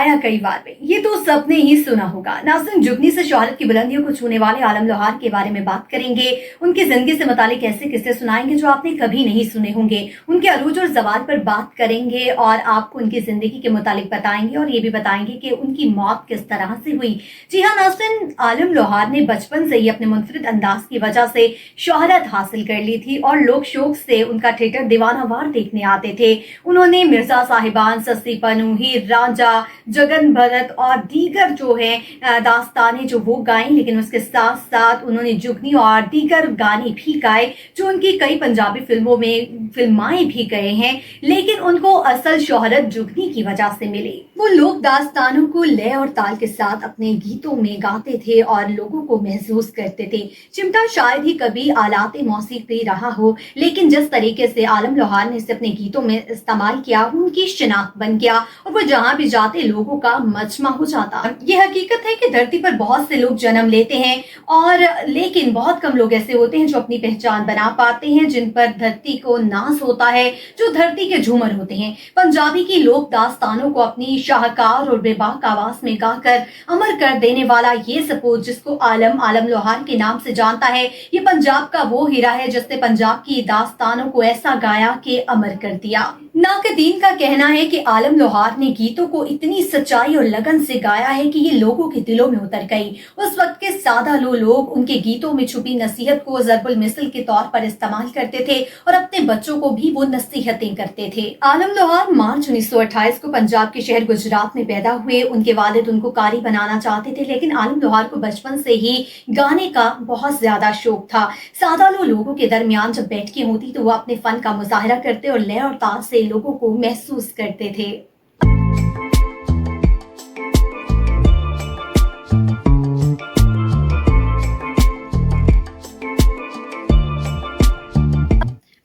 बुलाया कई बार में, ये तो सबने ही सुना होगा। नाज़रीन, जुगनी से शोहरत की बुलंदियों को छूने वाले आलम लोहार के बारे में बात करेंगे। उनकी जिंदगी से मुतालिक ऐसे किस्से सुनाएंगे जो आपने कभी नहीं सुने होंगे। उनके अरूज और जवाल पर बात करेंगे और आपको उनकी जिंदगी के मुतालिक बताएंगे और ये भी बताएंगे कि उनकी मौत किस तरह से हुई। जी हाँ नाज़रीन, आलम लोहार ने बचपन से ही अपने मुनफरिद अंदाज की वजह से शोहरत हासिल कर ली थी और लोग शौक से उनका थिएटर दीवाना वार देखने आते थे। उन्होंने मिर्जा साहिबान, सस्ती पनू, हीर रांझा, जगन भरत और दीगर जो है दास्तानें जो वो गाएं, लेकिन उसके साथ साथ उन्होंने जुगनी और दीगर गाने भी गाए जो उनकी कई पंजाबी फिल्मों में फिल्माए भी गए हैं। लेकिन उनको असल शोहरत जुगनी की वजह से मिली। वो लोग दास्तानों को लय और ताल के साथ अपने गीतों में गाते थे और लोगों को महसूस करते थे। चिमटा शायद ही कभी आलाते मौसीकी रहा हो, लेकिन जिस तरीके से आलम लोहार ने इसे अपने गीतों में इस्तेमाल किया, उनकी शिनाख्त बन गया और वो जहाँ भी जाते लोगों का मजमा हो जाता। ये हकीकत है कि धरती पर बहुत से लोग जन्म लेते हैं और लेकिन बहुत कम लोग ऐसे होते हैं जो अपनी पहचान बना पाते हैं, जिन पर धरती को नाज होता है, जो धरती के झूमर होते हैं। पंजाबी की लोक दास्तानों को अपनी शाहकार और बेबाक आवाज में गाकर अमर कर देने वाला ये सपूत जिसको आलम लोहार के नाम से जानता है, ये पंजाब का वो हीरा है जिसने पंजाब की दास्तानों को ऐसा गाया कि अमर कर दिया। नाकदीन का कहना है कि आलम लोहार ने गीतों को इतनी सच्चाई और लगन से गाया है कि ये लोगों के दिलों में उतर गई। उस वक्त के सादा लोग उनके गीतों में छुपी नसीहत को ज़रबुल मिसल के तौर पर इस्तेमाल करते थे और अपने बच्चों को भी वो नसीहतें करते थे। आलम लोहार मार्च 1928 को पंजाब के शहर गुजरात में पैदा हुए। उनके वालिद उनको कारी बनाना चाहते थे, लेकिन आलम लोहार को बचपन से ही गाने का बहुत ज्यादा शौक था। सादा लोगों के दरमियान जब बैठकें होती तो वो अपने फन का मुजाहरा करते और लय और ताल से लोगों को महसूस करते थे।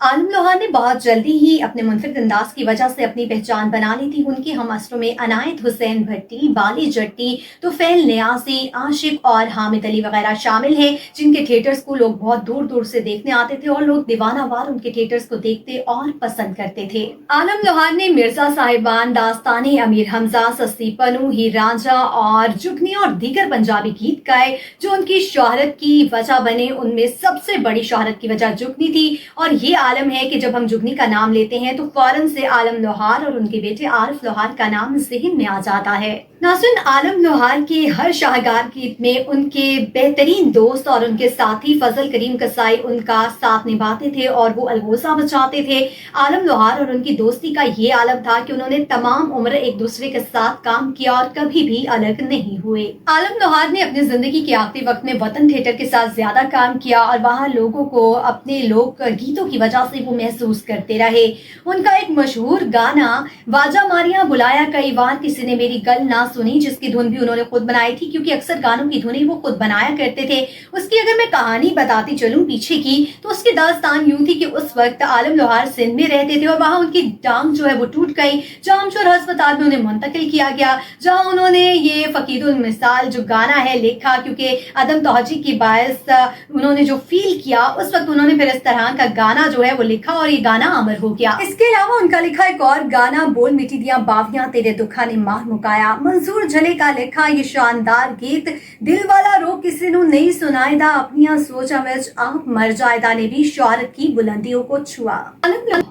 आलम लोहार ने बहुत जल्दी ही अपने मुनफरिद अंदाज की वजह से अपनी पहचान बना ली थी। उनके हम असरों में अनायत हुसैन भट्टी, बाली जट्टी, तुफैल नियाज़ी, आशिक और हामिद अली वगैरह शामिल हैं, जिनके थिएटर्स को लोग बहुत दूर दूर से देखने आते थे और लोग दीवानावार उनके थिएटर्स को देखते और पसंद करते थे। आलम लोहार ने मिर्जा साहिबान, दास्ताने अमीर हमजा, सस्ती पनू, हीर रांझा और जुगनी और दीगर पंजाबी गीत गाए जो उनकी शोहरत की वजह बने। उनमें सबसे बड़ी शोहरत की वजह जुगनी थी और ये आलम है कि जब हम जुगनी का नाम लेते हैं तो फौरन से आलम लोहार और उनके बेटे आरिफ लोहार का नाम ज़हन में आ जाता है। नाज़रीन, आलम लोहार के हर शाहगार गीत में उनके बेहतरीन दोस्त और उनके साथी फजल करीम कसाई उनका साथ निभाते थे और वो अलगोजा बचाते थे। आलम लोहार और उनकी दोस्ती का ये आलम था कि उन्होंने तमाम उम्र एक दूसरे के साथ काम किया और कभी भी अलग नहीं हुए। आलम लोहार ने अपनी जिंदगी के आखिरी वक्त में वतन थिएटर के साथ ज्यादा काम किया और वहाँ लोगों को अपने लोक गीतों की वजह से वो महसूस करते रहे। उनका एक मशहूर गाना वाजा मारिया बुलाया कई बार किसी ने मेरी गल ना सुनी, जिसकी धुन भी उन्होंने खुद बनाई थी, क्योंकि अक्सर गानों की धुनें वो खुद बनाया करते थे। उसकी अगर मैं कहानी बताती चलूं पीछे की, तो उसकी दास्तान यूं थी कि उस वक्त आलम लोहार सिंध में रहते थे और वहां उनकी टांग जो है वो टूट गई। जामशोर अस्पताल में उन्हें मुंतकिल किया गया, जहां उन्होंने ये फकीरुल मिसाल जो गाना है लिखा, क्योंकि अदम तोहजी की बायस उन्होंने जो फील किया उस वक्त उन्होंने फिर इस तरह का गाना जो है वो लिखा और ये गाना अमर हो गया। इसके अलावा उनका लिखा एक और गाना बोल मिटी दिया बावियां तेरे दुखा ने मार मुकाया, मंसूर झले का लिखा ये शानदार गीत दिल वाला रो किसी नु नहीं सुनाएदा, अपनिया सोचा विच आप मर जाएदा ने भी शोहरत की बुलंदियों को छुआ।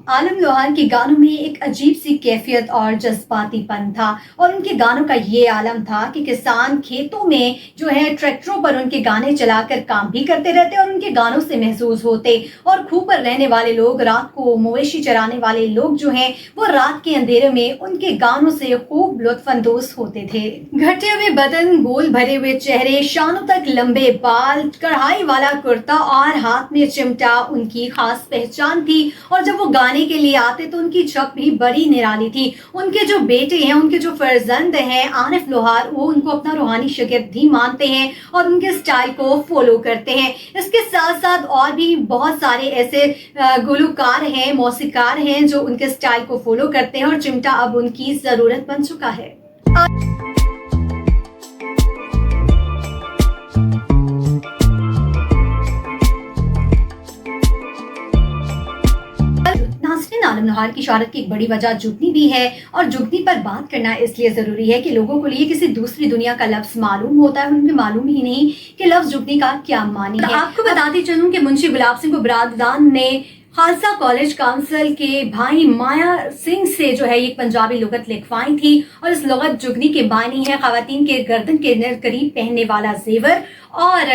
आलम लोहार के गानों में एक अजीब सी कैफियत और जज्बातीपन था और उनके गानों का ये आलम था कि किसान खेतों में जो है ट्रैक्टरों पर उनके गाने चलाकर काम भी करते रहते और उनके गानों से महसूस होते और खूह पर रहने वाले लोग, रात को मवेशी चराने वाले लोग जो हैं वो रात के अंधेरे में उनके गानों से खूब लुत्फानंदोज होते थे। घटे हुए बदन, गोल भरे हुए चेहरे, शानों तक लंबे बाल, कढ़ाई वाला कुर्ता और हाथ में चिमटा उनकी खास पहचान थी और जब वो गाने के लिए आते तो उनकी छप भी बड़ी निराली थी। उनके जो बेटे हैं, उनके जो फर्जंद हैं आरिफ लोहार, वो उनको अपना रूहानी शागिर्द भी मानते हैं और उनके स्टाइल को फॉलो करते हैं। इसके साथ साथ और भी बहुत सारे ऐसे गुलकार हैं, मौसीकार हैं जो उनके स्टाइल को फॉलो करते हैं और चिमटा अब उनकी जरूरत बन चुका है। आलम लौहार की शोहरत की एक बड़ी वजह जुगनी भी है, और जुगनी पर बात करना इसलिए ज़रूरी है कि लोगों को लिए किसी दूसरी दुनिया का लफ्ज़ मालूम होता है, उन्हें मालूम ही नहीं कि लफ्ज़ जुगनी का क्या मानी है। आपको बताती चलूँ कि मुंशी गुलाब सिंह बरादरान ने खालसा कॉलेज काउंसिल के भाई माया सिंह से जो है एक पंजाबी लुगत लिखवाई थी, और इस लुगत जुगनी के बानी है ख़वातीन के गर्दन के करीब पहनने वाला जेवर। और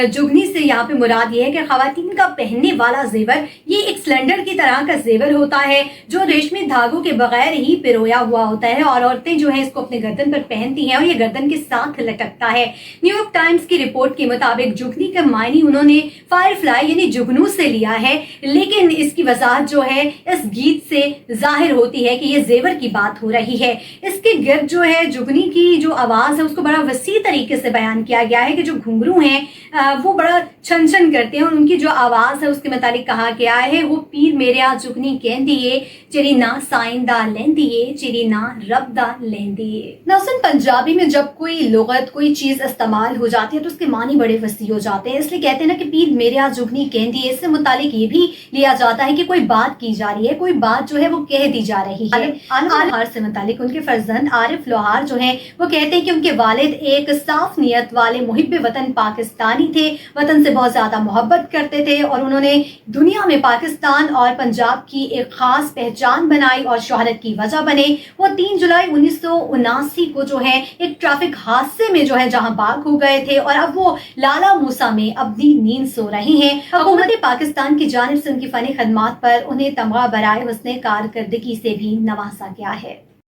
जुगनी से यहाँ पे मुराद ये है कि ख़वातीन का पहनने वाला जेवर ये एक सिलेंडर की तरह का जेवर होता है जो रेशमी धागों के बगैर ही पिरोया हुआ होता है, और औरतें जो है इसको अपने गर्दन पर पहनती हैं और ये गर्दन के साथ लटकता है। न्यूयॉर्क टाइम्स की रिपोर्ट के मुताबिक जुगनी का मायने उन्होंने फायरफ्लाई यानी जुगनू से लिया है, लेकिन इसकी वजाहत जो है इस गीत से जाहिर होती है कि ये जेवर की बात हो रही है। इसके गिर्द जो है जुगनी की जो आवाज़ है उसको बड़ा वसी तरीके से बयान किया गया है कि जो घुंघरू हैं वो बड़ा छन छन करते हैं, और उनकी जो आवाज़ है उसके मुताबिक कहा गया है वो पीर मेरे जुगनी कहंदिए चिरी ना साइंदा लेंदिए चिरी ना रबदा लेंदिए। नाज़रीन, पंजाबी में जब कोई लुगत कोई चीज़ इस्तेमाल हो जाती है तो उसके मानी बड़े वसी हो जाते हैं, इसलिए कहते हैं ना कि पीर मेरे जुगनी कहंदिए। इससे मुतालिक ये भी लिया जाता है कि कोई बात की जा रही है, कोई बात जो है वो कह दी जा रही है। लौहार से मुतालिक उनके फर्जंद आरिफ लौहार जो है वो कहते हैं कि उनके वालिद एक साफ नियत वाले मुहिब वतन पाकिस्तानी थे, वतन से बहुत ज्यादा मोहब्बत करते थे, और उन्होंने दुनिया में पाकिस्तान और पंजाब की एक खास पहचान बनाई और शोहरत की वजह बने। वो 3 जुलाई 1979 को जो है एक ट्रैफिक हादसे में जो है जहां बाग हो गए थे, और अब वो लाला मूसा में अपनी नींद सो रहे हैं। हुकूमत पाकिस्तान की जानिब से उनकी फनी खदमात पर उन्हें तमगा बराए हुस्ने कारकर्दगी से भी नवाजा गया है।